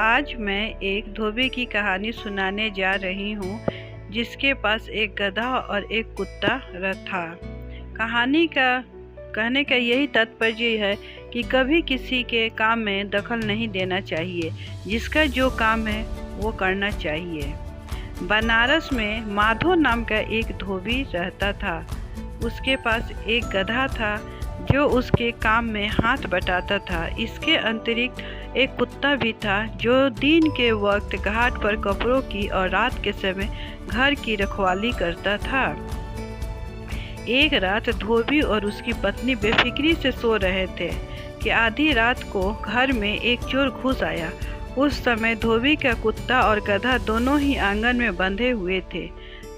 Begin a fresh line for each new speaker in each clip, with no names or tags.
आज मैं एक धोबी की कहानी सुनाने जा रही हूँ जिसके पास एक गधा और एक कुत्ता था। कहानी का कहने का यही तात्पर्य है कि कभी किसी के काम में दखल नहीं देना चाहिए। जिसका जो काम है वो करना चाहिए। बनारस में माधो नाम का एक धोबी रहता था। उसके पास एक गधा था जो उसके काम में हाथ बटाता था। इसके अतिरिक्त एक कुत्ता भी था जो दिन के वक्त घाट पर कपड़ों की और रात के समय घर की रखवाली करता था। एक रात धोबी और उसकी पत्नी बेफिक्री से सो रहे थे कि आधी रात को घर में एक चोर घुस आया। उस समय धोबी का कुत्ता और गधा दोनों ही आंगन में बंधे हुए थे।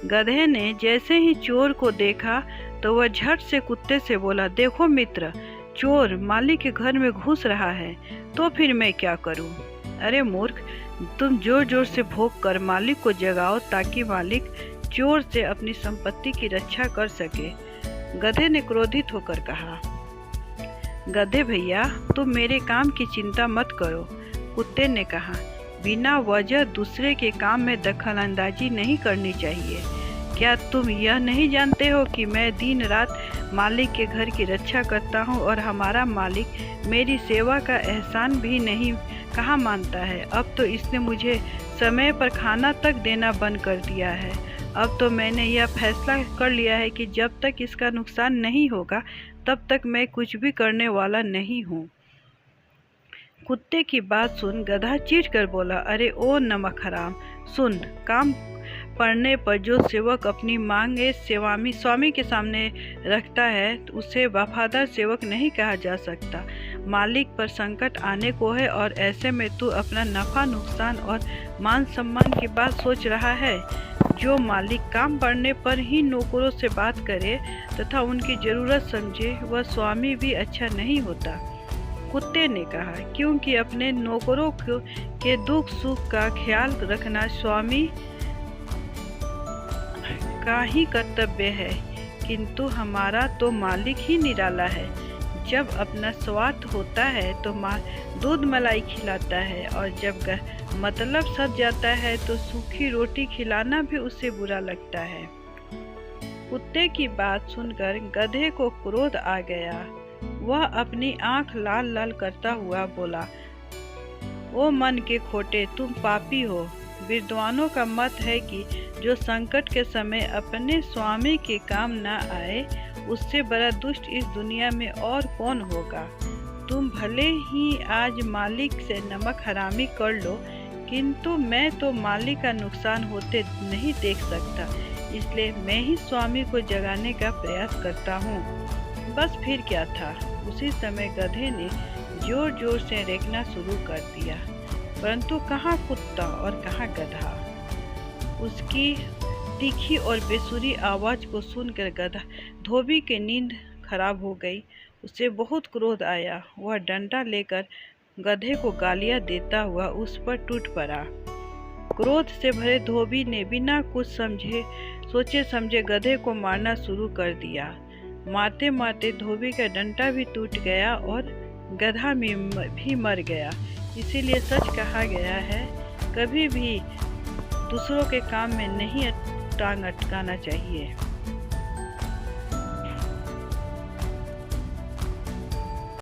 गधे ने जैसे ही चोर को देखा तो वह झट से कुत्ते से बोला, देखो मित्र, चोर मालिक के घर में घुस रहा है, तो फिर मैं क्या करूं? अरे मूर्ख, तुम जोर जोर से भौंक कर मालिक को जगाओ ताकि मालिक चोर से अपनी संपत्ति की रक्षा कर सके। गधे ने क्रोधित होकर कहा, गधे भैया, तुम मेरे काम की चिंता मत करो। कुत्ते ने कहा, बिना वजह दूसरे के काम में दखल अंदाजी नहीं करनी चाहिए। क्या तुम यह नहीं जानते हो कि मैं दिन रात मालिक के घर की रक्षा करता हूँ और हमारा मालिक मेरी सेवा का एहसान भी नहीं कहाँ मानता है। अब तो इसने मुझे समय पर खाना तक देना बंद कर दिया है। अब तो मैंने यह फैसला कर लिया है कि जब तक इसका नुकसान नहीं होगा तब तक मैं कुछ भी करने वाला नहीं हूँ। कुत्ते की बात सुन गधा चीढ़ कर बोला, अरे ओ नमक हराम, सुन, काम पड़ने पर जो सेवक अपनी मांगे स्वामी के सामने रखता है तो उसे वफादार सेवक नहीं कहा जा सकता। मालिक पर संकट आने को है और ऐसे में तू अपना नफा नुकसान और मान सम्मान की बात सोच रहा है। जो मालिक काम पड़ने पर ही नौकरों से बात करे तथा उनकी ज़रूरत समझे वह स्वामी भी अच्छा नहीं होता। कुत्ते ने कहा, क्योंकि अपने नौकरों के दुख सुख का ख्याल रखना स्वामी का ही कर्तव्य है, किंतु हमारा तो मालिक ही निराला है। जब अपना स्वार्थ होता है तो दूध मलाई खिलाता है और जब मतलब सध जाता है तो सूखी रोटी खिलाना भी उसे बुरा लगता है। कुत्ते की बात सुनकर गधे को क्रोध आ गया। वह अपनी आंख लाल लाल करता हुआ बोला, ओ मन के खोटे, तुम पापी हो। विद्वानों का मत है कि जो संकट के समय अपने स्वामी के काम न आए उससे बड़ा दुष्ट इस दुनिया में और कौन होगा। तुम भले ही आज मालिक से नमक हरामी कर लो, किंतु मैं तो मालिक का नुकसान होते नहीं देख सकता, इसलिए मैं ही स्वामी को जगाने का प्रयास करता हूँ। बस फिर क्या था, उसी समय गधे ने जोर जोर से रेंगना शुरू कर दिया, परंतु कहाँ कुत्ता और कहाँ गधा। उसकी तीखी और बेसुरी आवाज़ को सुनकर गधा धोबी की नींद खराब हो गई। उसे बहुत क्रोध आया। वह डंडा लेकर गधे को गालियाँ देता हुआ उस पर टूट पड़ा। क्रोध से भरे धोबी ने बिना कुछ सोचे समझे गधे को मारना शुरू कर दिया। मारते मारते धोबी का डंडा भी टूट गया और गधा भी मर गया। इसीलिए सच कहा गया है, कभी भी दूसरों के काम में नहीं टांग अटकाना चाहिए।